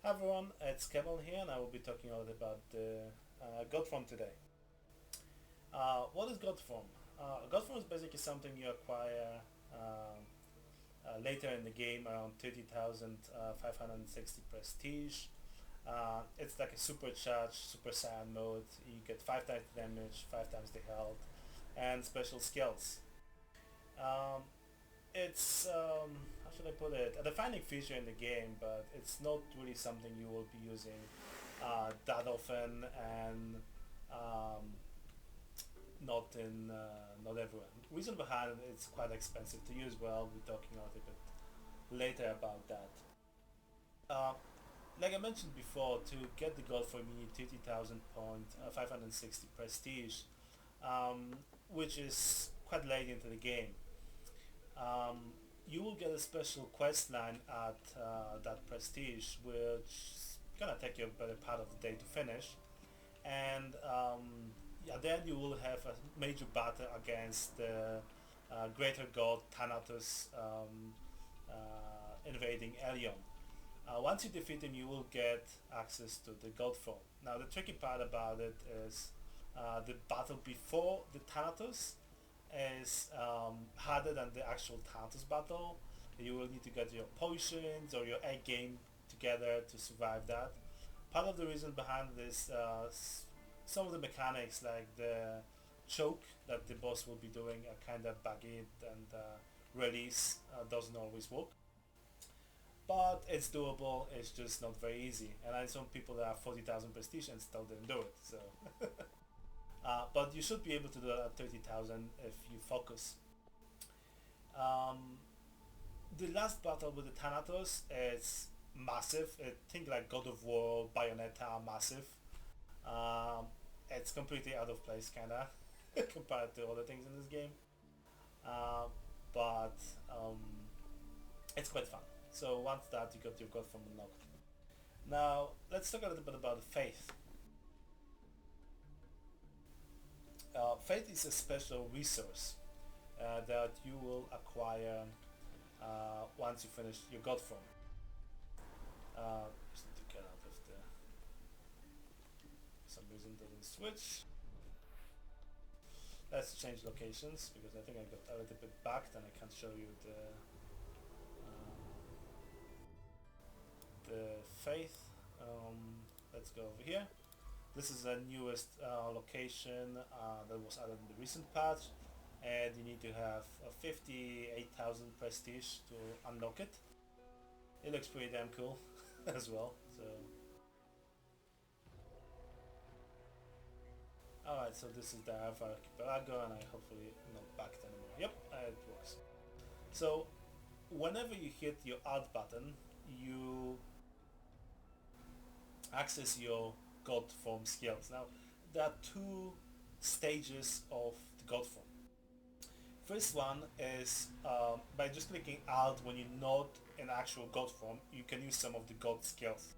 Hi everyone, it's Kevin here and I will be talking a lot about the God form today. What is God form? God form is basically something you acquire later in the game around 30,560 prestige. It's like a supercharged Super Saiyan mode. You get 5 times the damage, 5 times the health, and special skills. Um, it's how should I put it? A defining feature in the game, but it's not really something you will be using that often, and um, not everyone. Reason behind it, it's quite expensive to use. Well, we're talking a little bit later about that. Uh, like I mentioned before, to get the gold for me, 30,000 point, 560 prestige, um, which is quite late into the game. um, you will get a special quest line at that prestige, which is gonna take you a better part of the day to finish. And yeah, then you will have a major battle against the greater god Thanatos invading Elion. Once you defeat him, you will get access to the god form. Now the tricky part about it is the battle before the Thanatos is harder than the actual Thanatos battle. You will need to get your potions or your egg game together to survive that. Part of the reason behind this, some of the mechanics like the choke that the boss will be doing are kind of buggy and release doesn't always work. But it's doable, it's just not very easy. And I saw people that have 40,000 prestige and still didn't do it. So but you should be able to do that at 30,000 if you focus. Um, the last battle with the Thanatos is massive. Think like God of War, Bayonetta, massive. Um, it's completely out of place, kinda, compared to other things in this game. Uh, but it's quite fun. So once that you got your God form unlocked. Now let's talk a little bit about the faith. Faith is a special resource that you will acquire once you finish your God form. Just need to get out of the... For some reason doesn't switch. Let's change locations because I think I got a little bit backed and I can't show you the faith. Let's go over here. This is the newest location that was added in the recent patch, and you need to have 58,000 prestige to unlock it. It looks pretty damn cool as well. So, alright, so this is the Alpha Archipelago, and I hopefully not backed anymore. Yep, it works. So, whenever you hit your Alt button, you access your God form skills. Now, there are two stages of the God form. First one is by just clicking Alt when you're not in actual God form, you can use some of the God skills.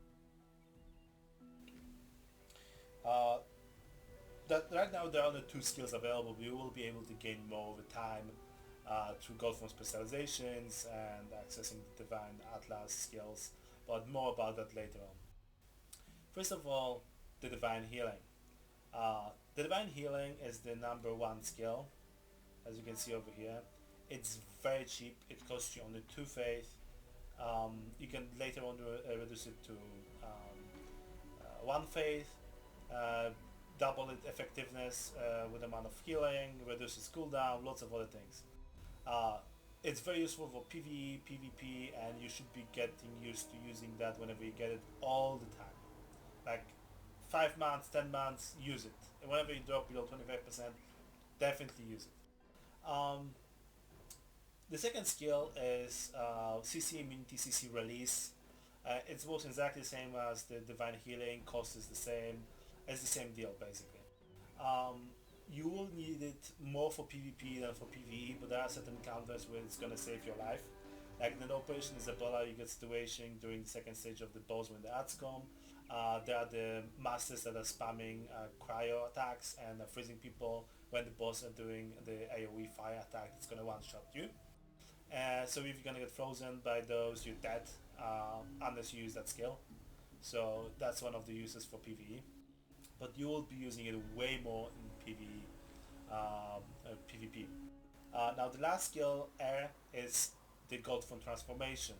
Uh, that right now there are only two skills available. You will be able to gain more over time through God form specializations and accessing the Divine Atlas skills, but more about that later on. First of all, the Divine Healing. The Divine Healing is the number one skill, as you can see over here. It's very cheap, it costs you only 2 faith. You can later on reduce it to 1 faith, double its effectiveness with the amount of healing, reduces cooldown, lots of other things. It's very useful for PvE, PvP, and you should be getting used to using that whenever you get it all the time. Like 5 months, 10 months, use it. And whenever you drop below 25%, definitely use it. The second skill is CC Immunity, CC Release. It works exactly the same as the Divine Healing, cost is the same, it's the same deal basically. You will need it more for PvP than for PvE, but there are certain counters where it's gonna save your life. Like in Operation Isabella, you get situation during the second stage of the boss when the ads come. There are the masters that are spamming cryo attacks and freezing people when the boss are doing the AoE fire attack. It's gonna one-shot you. So if you're gonna get frozen by those, you're dead unless you use that skill. So that's one of the uses for PvE. But you will be using it way more in PvP. Now the last skill, Air, is the God Form Transformation.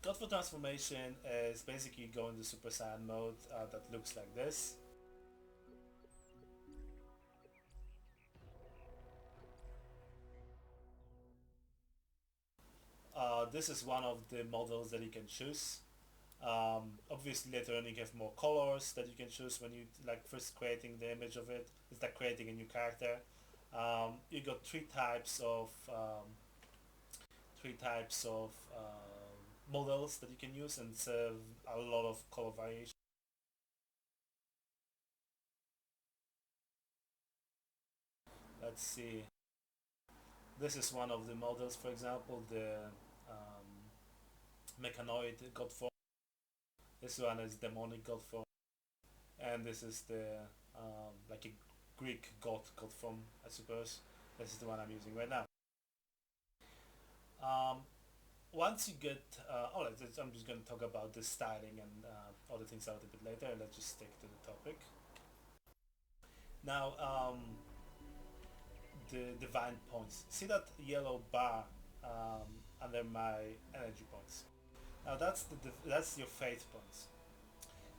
God Form Transformation is basically going to Super Saiyan mode that looks like this. This is one of the models that you can choose. Obviously later on you have more colors that you can choose when you like first creating the image of it. It's like creating a new character. You got three types of models that you can use and serve a lot of color variation. Let's see. This is one of the models, for example, the um, mechanoid god form. This one is demonic god form, and this is the like a Greek god form, I suppose. This is the one I'm using right now. Um, Once you get, I'm just going to talk about the styling and other things out a bit later. Let's just stick to the topic. Now, the divine points. See that yellow bar under my energy points? Now that's your faith points.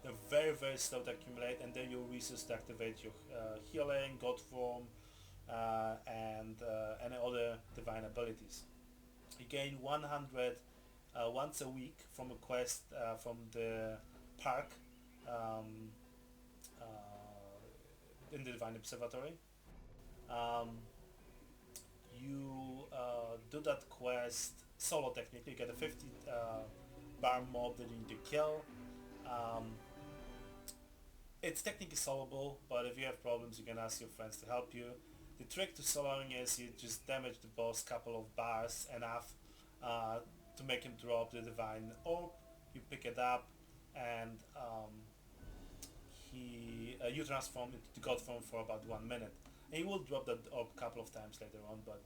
They're very slow to accumulate, and then you'll resource to activate your healing, god form, and any other divine abilities. You gain 100 once a week from a quest from the park um, in the Divine Observatory. Um, you do that quest solo technically. You get a 50 bar mob that you need to kill. Um, it's technically soloable, but if you have problems you can ask your friends to help you. The trick to soloing is you just damage the boss couple of bars enough to make him drop the divine orb. You pick it up and you transform into the god form for about 1 minute. And you will drop that orb a couple of times later on, but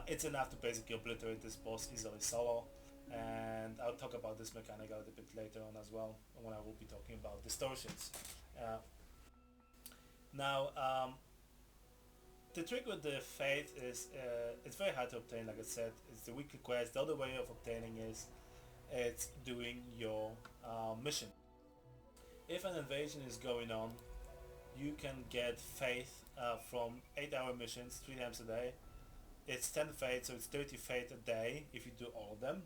it's enough to basically obliterate this boss easily solo. And I'll talk about this mechanic a little bit later on as well when I will be talking about distortions. Uh, now, the trick with the faith is it's very hard to obtain. Like I said, it's the weekly quest. The other way of obtaining is it's doing your mission. If an invasion is going on, you can get faith from 8-hour missions 3 times a day. It's 10 faith, so it's 30 faith a day if you do all of them.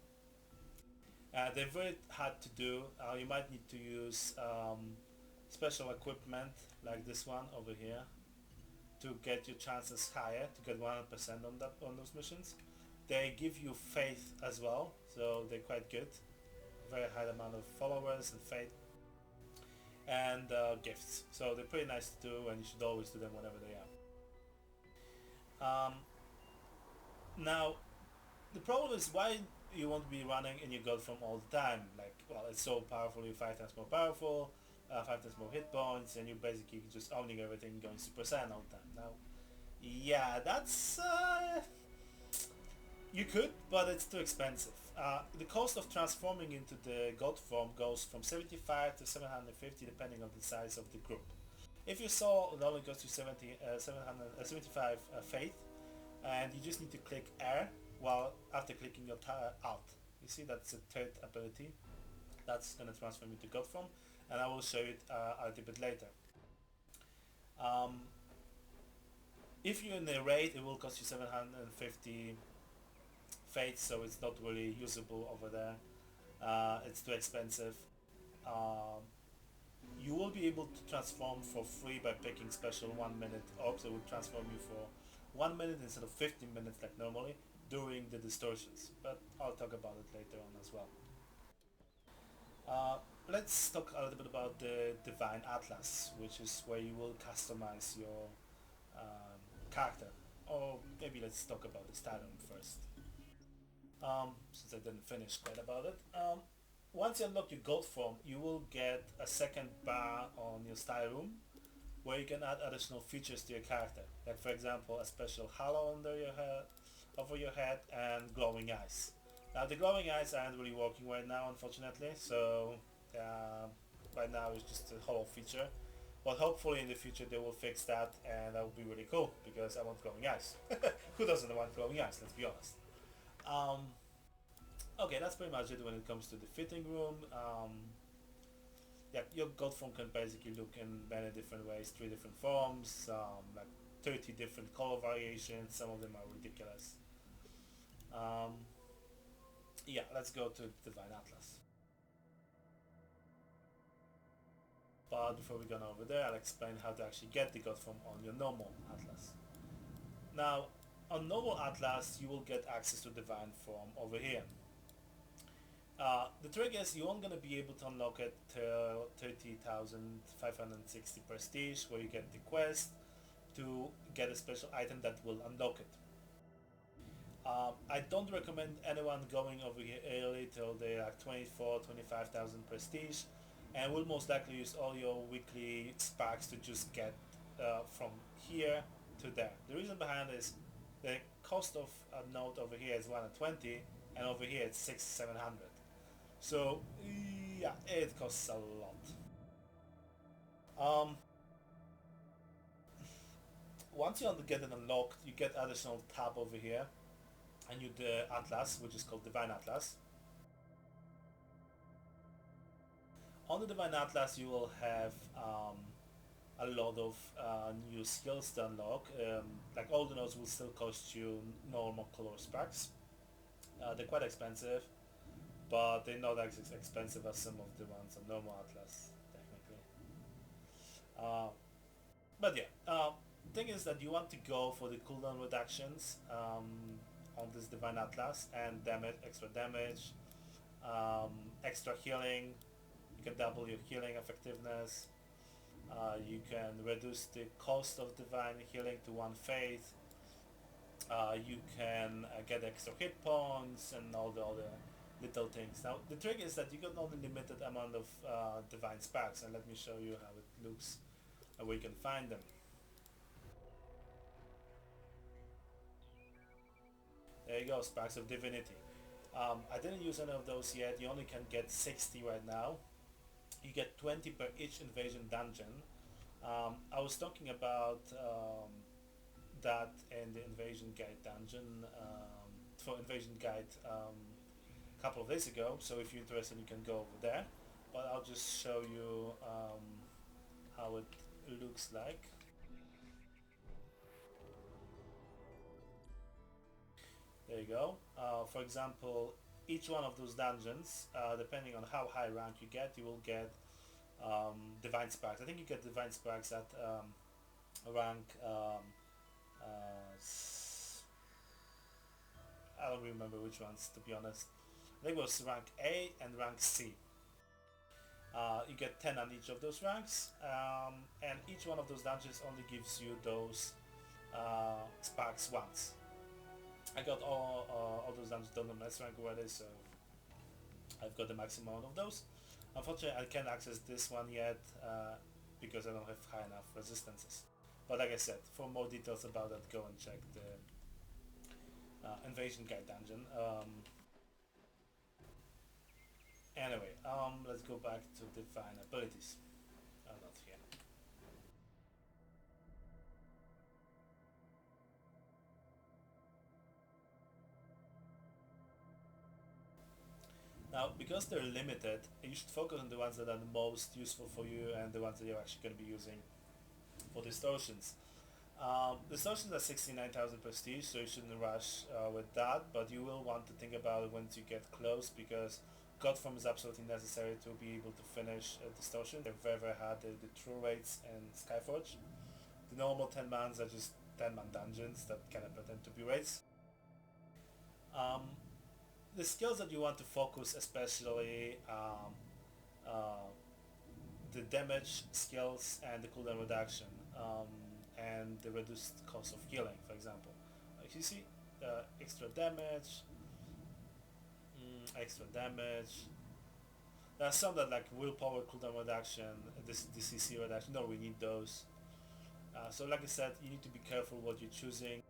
They're very hard to do. You might need to use special equipment like this one over here to get your chances higher, to get 100% on those missions. They give you faith as well, so they're quite good. Very high amount of followers and faith, and gifts. So they're pretty nice to do, and you should always do them whenever they are. Now, the problem is why you won't be running in your god form all the time. Like, well, it's so powerful, you're 5 times more powerful, 5 times more hit points, and you're basically just owning everything, going Super Saiyan all the time. Now, yeah, that's you could, but it's too expensive. The cost of transforming into the god form goes from 75 to 750 depending on the size of the group. If you saw, it only goes to 75 faith, and you just need to click R while after clicking your Alt. You see that's the third ability. That's going to transform into god form, and I will show it a little bit later. If you're in a raid, it will cost you 750 faith, so it's not really usable over there. It's too expensive. You will be able to transform for free by picking special 1 minute orbs. It will transform you for 1 minute instead of 15 minutes like normally during the distortions, but I'll talk about it later on as well. Let's talk a little bit about the Divine Atlas, which is where you will customize your character. Or maybe let's talk about the style room first, since I didn't finish quite about it. Once you unlock your gold form, you will get a second bar on your style room where you can add additional features to your character. Like for example, a special halo under your head, over your head, and glowing eyes. Now the glowing eyes aren't really working right now, unfortunately, so Right now it's just a hollow feature, but hopefully in the future they will fix that, and that would be really cool because I want glowing eyes. Who doesn't want glowing eyes? Let's be honest. Um, okay, that's pretty much it when it comes to the fitting room. Yeah, your god form can basically look in many different ways, 3 different forms, like 30 different color variations. Some of them are ridiculous. Um, yeah, let's go to Divine Atlas. But before we go over there, I'll explain how to actually get the god form on your normal Atlas. Now, on normal Atlas, you will get access to Divine Form over here. The trick is you aren't going to be able to unlock it till 30,560 prestige, where you get the quest to get a special item that will unlock it. I don't recommend anyone going over here early till they're like 25,000 prestige, and will most likely use all your weekly sparks to just get from here to there. The reason behind is the cost of a node over here is 120, and over here it's 600-700. So yeah, it costs a lot. Once you get it unlocked, you get additional tab over here, and you the Atlas, which is called Divine Atlas. On the Divine Atlas, you will have a lot of new skills to unlock. Like all the nodes will still cost you normal color sparks. They're quite expensive, but they're not as expensive as some of the ones on normal Atlas, technically. But yeah, thing is that you want to go for the cooldown reductions on this Divine Atlas, and damage, extra damage, extra healing. You can double your healing effectiveness. You can reduce the cost of Divine Healing to 1 faith. You can get extra hit points and all the other little things. Now the trick is that you got only limited amount of Divine Sparks, and let me show you how it looks and where you can find them. There you go, Sparks of Divinity. I didn't use any of those yet. You only can get 60 right now. You get 20 per each invasion dungeon. I was talking about that in the Invasion Guide dungeon for Invasion Guide a couple of days ago, so if you're interested you can go over there, but I'll just show you how it looks like. There you go. For example, each one of those dungeons, depending on how high rank you get, you will get Divine Sparks. I think you get Divine Sparks at rank I don't remember which ones, to be honest. I think it was rank A and rank C. You get 10 on each of those ranks, and each one of those dungeons only gives you those sparks once. I got all those dungeons done on S rank already, so I've got the maximum amount of those. Unfortunately, I can't access this one yet because I don't have high enough resistances. But like I said, for more details about that, go and check the Invasion Guide dungeon. Anyway, let's go back to Divine Abilities. Not here. Now, because they're limited, you should focus on the ones that are the most useful for you and the ones that you're actually going to be using for Distortions. Distortions are 69,000 prestige, so you shouldn't rush with that, but you will want to think about it once you get close, because Godform is absolutely necessary to be able to finish Distortion. They're very, very hard, the true rates and Skyforge. The normal 10 mans are just 10 man dungeons that kind of pretend to be raids. The skills that you want to focus, especially the damage skills and the cooldown reduction, and the reduced cost of healing, for example. Like you see, extra damage, extra damage. There are some that like willpower cooldown reduction, this CC reduction. No, we need those. So like I said, you need to be careful what you're choosing.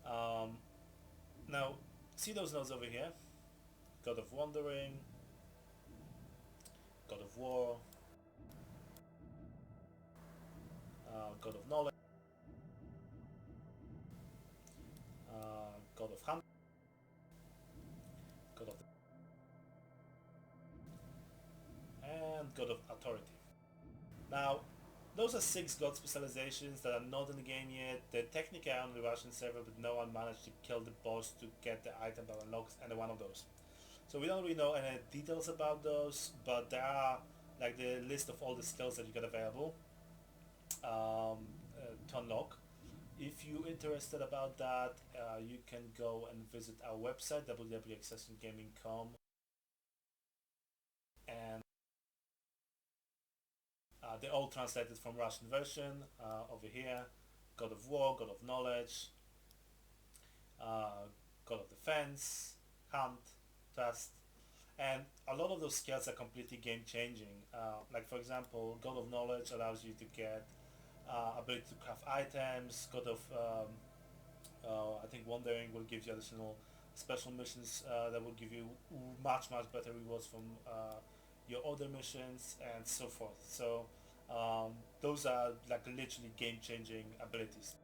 Now, see those nodes over here? God of Wandering, God of Knowledge, God of Hunt, God of and God of Authority. Now, those are 6 god specializations that are not in the game yet. They're technically on the Russian server, but no one managed to kill the boss to get the item that unlocks any one of those. So we don't really know any details about those, but there are like the list of all the skills that you got available to unlock. If you're interested about that, you can go and visit our website www.excessumgaming.com, and they're all translated from Russian version over here. God of War, God of Knowledge, God of Defense, Hunt, Trust, and a lot of those skills are completely game changing. Like for example, God of Knowledge allows you to get ability to craft items. God of I think Wandering will give you additional special missions that will give you much better rewards from your other missions and so forth. So those are like literally game changing abilities.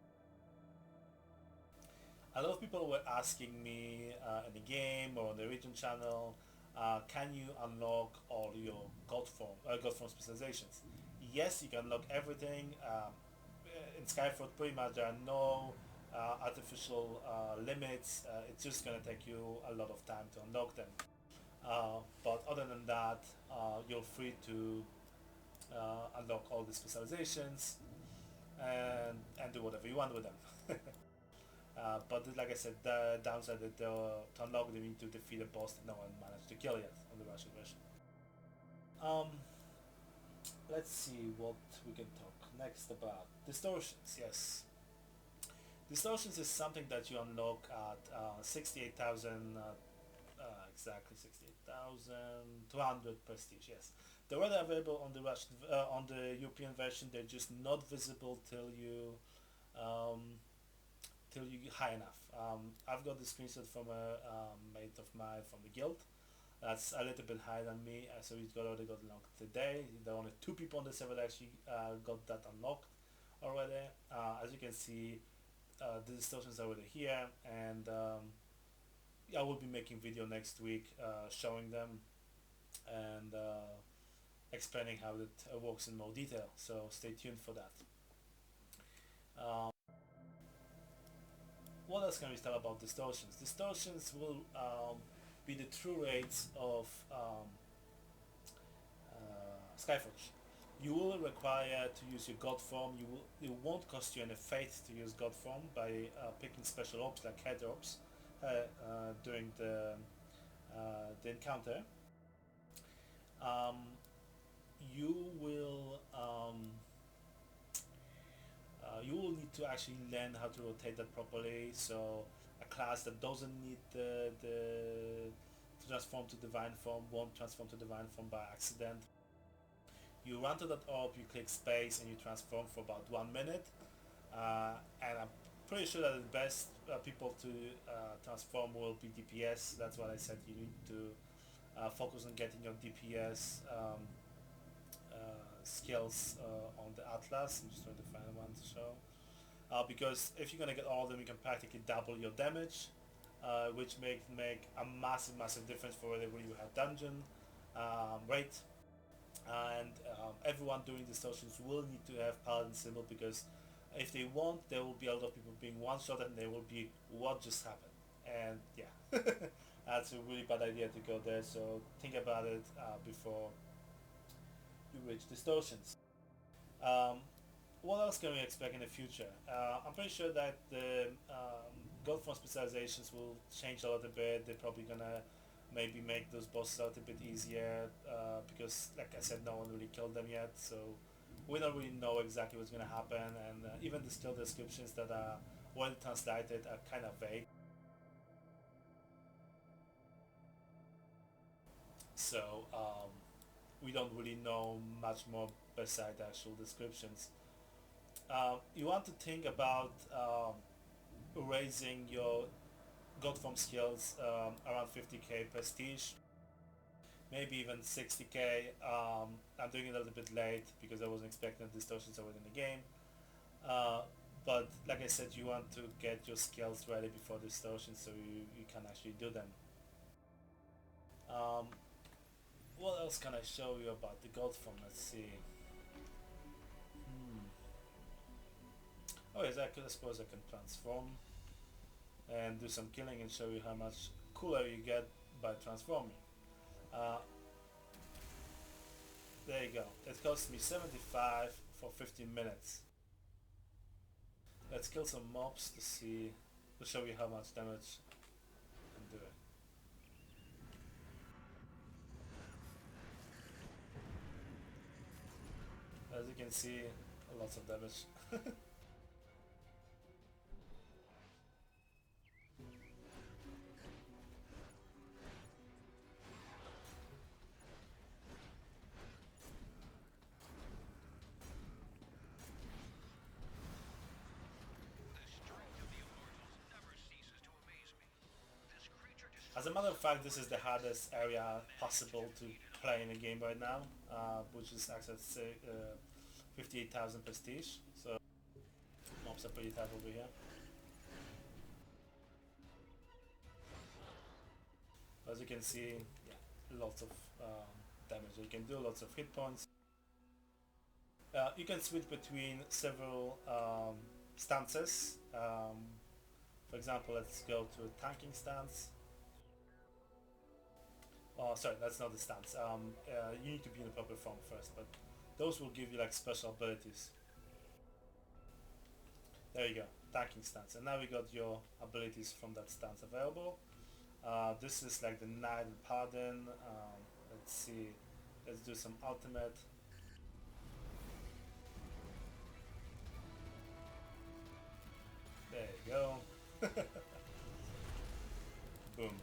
A lot of people were asking me in the game or on the region channel, can you unlock all your god form specializations? Yes, you can unlock everything. In Skyforge, pretty much there are no artificial limits. It's just gonna take you a lot of time to unlock them. But other than that, you're free to unlock all the specializations and do whatever you want with them. But like I said, the downside that to unlock them, you need to defeat a boss that no one managed to kill yet on the Russian version. Um, let's see what we can talk next about. Distortions, yes. Distortions is something that you unlock at 68,000, exactly 68,200 prestige, yes. They're already available on the Russian, on the European version. They're just not visible um, till you get high enough. I've got the screenshot from a mate of mine from the guild. That's a little bit higher than me, so he's already got unlocked today. There are only 2 people on the server that actually got that unlocked already. As you can see, the distortions are already here, and I will be making video next week showing them and explaining how it works in more detail. So stay tuned for that. Um, what else can we tell about distortions? Distortions will be the true rates of Skyforge. You will require to use your god form. It won't cost you any faith to use god form by picking special orbs like head orbs during the encounter. Um, you will need to actually learn how to rotate that properly. So a class that doesn't need to transform to divine form won't transform to divine form by accident. You run to that orb, you click space, and you transform for about 1 minute. And I'm pretty sure that the best people to transform will be DPS. That's what I said. You need to focus on getting your DPS skills on the Atlas. I'm just trying to find one to show. Because if you're gonna get all of them, you can practically double your damage, which make a massive difference for whether you have dungeon rate. And everyone doing distortions will need to have paladin symbol, because if they won't, there will be a lot of people being one-shot and they will be, what just happened? And yeah, that's a really bad idea to go there, so think about it before you reach distortions. Um, what else can we expect in the future? I'm pretty sure that the god form specializations will change a little bit. They're probably gonna maybe make those bosses a little bit easier because, like I said, no one really killed them yet, so we don't really know exactly what's gonna happen, and even the skill descriptions that are well translated are kind of vague. So we don't really know much more beside the actual descriptions. You want to think about raising your god form skills around 50k prestige, maybe even 60k. I'm doing it a little bit late because I wasn't expecting distortions already in the game. Uh, but like I said, you want to get your skills ready before Distortions so you can actually do them. Um, what else can I show you about the gold form? Let's see. Hmm. Oh yes, I suppose I can transform and do some killing and show you how much cooler you get by transforming. Uh, there you go. It cost me 75 for 15 minutes. Let's kill some mobs to show you how much damage I'm doing. As you can see, lots of damage. As a matter of fact, this is the hardest area possible to play in the game right now, which is actually 58,000 prestige. So mobs are pretty tough over here. As you can see, yeah, lots of damage. You can do lots of hit points. You can switch between several stances. For example, let's go to a tanking stance. Oh, sorry, that's not the stance. You need to be in the proper form first, but those will give you like special abilities. There you go, tanking stance. And now we got your abilities from that stance available. This is like the Knight and Paladin. Let's see, let's do some ultimate. There you go. Boom.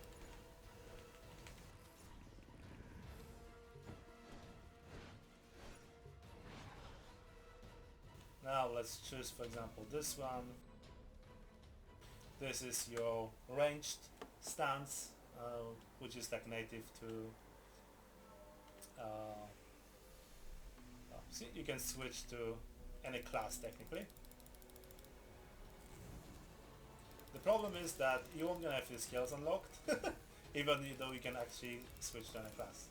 Now let's choose, for example, this one. This is your ranged stance, which is like native to. See, you can switch to any class technically. The problem is that you won't gonna have your skills unlocked, even though you can actually switch to any class.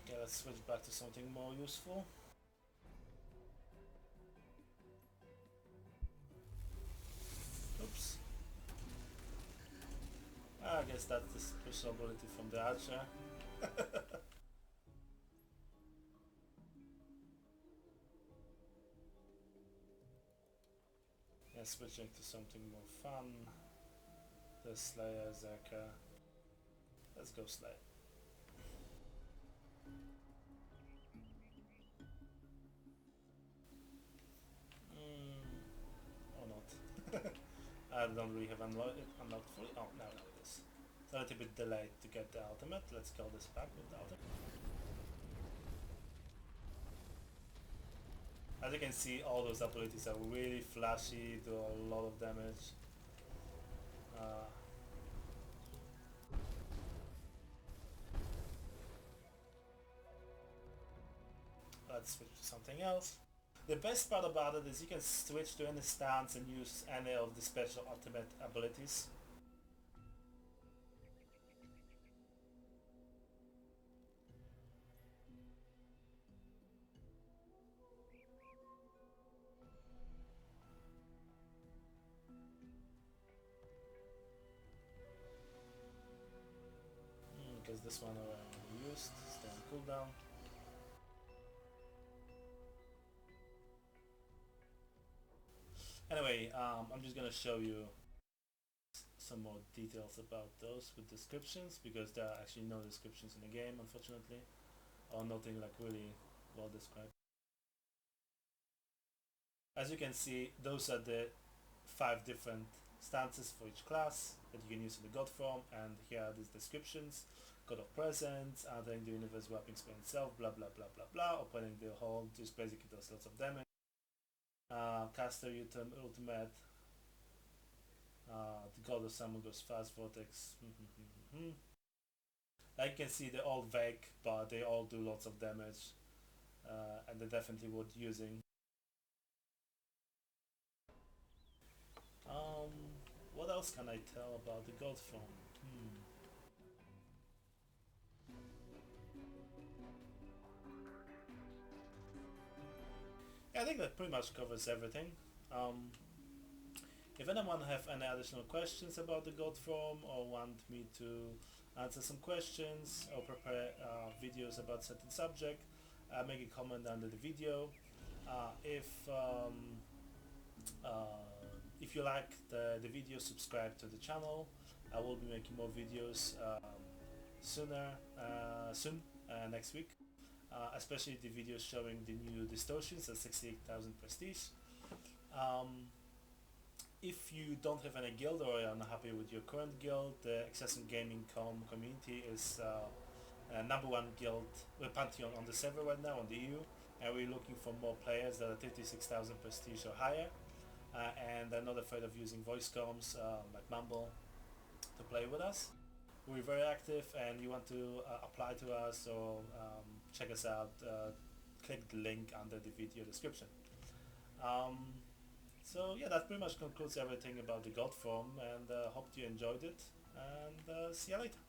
Okay, let's switch back to something more useful. Oops. I guess that's the special ability from the archer. Yeah, switching to something more fun. The Slayer Zerka. Let's go Slay. Or not. I don't really have unlocked fully. Oh, now it is. It's a little bit delayed to get the ultimate. Let's call this back with the ultimate. As you can see, all those abilities are really flashy, do a lot of damage. Let's switch to something else. The best part about it is you can switch to any stance and use any of the special ultimate abilities. Because this one already used, stay on cooldown. Anyway, I'm just gonna show you some more details about those with descriptions, because there are actually no descriptions in the game, unfortunately, or nothing like really well described. As you can see, those are the 5 different stances for each class that you can use in the god form, and here are these descriptions. God of Presence, entering the universe, wrapping spell itself, blah blah blah blah blah, opening the hole, just basically does lots of damage. Caster ultimate, the God of Summon goes fast, Vortex. Like you can see, they're all vague, but they all do lots of damage, and they're definitely worth using. Um, what else can I tell about the God form? Yeah, I think that pretty much covers everything. Um, if anyone have any additional questions about the God form or want me to answer some questions or prepare videos about certain subject, make a comment under the video. Uh, if um, uh, if you like the video, subscribe to the channel. I will be making more videos soon, next week. Especially the videos showing the new Distortions at 68,000 prestige. Um, if you don't have any guild or are unhappy with your current guild, the Excessum Gaming community is #1 guild pantheon on the server right now on the EU, and we're looking for more players that are 56,000 prestige or higher, and are not afraid of using voice comms like Mumble to play with us. We're very active, and you want to apply to us or check us out, click the link under the video description. Um, so yeah, that pretty much concludes everything about the God form, and hope you enjoyed it, and see you later.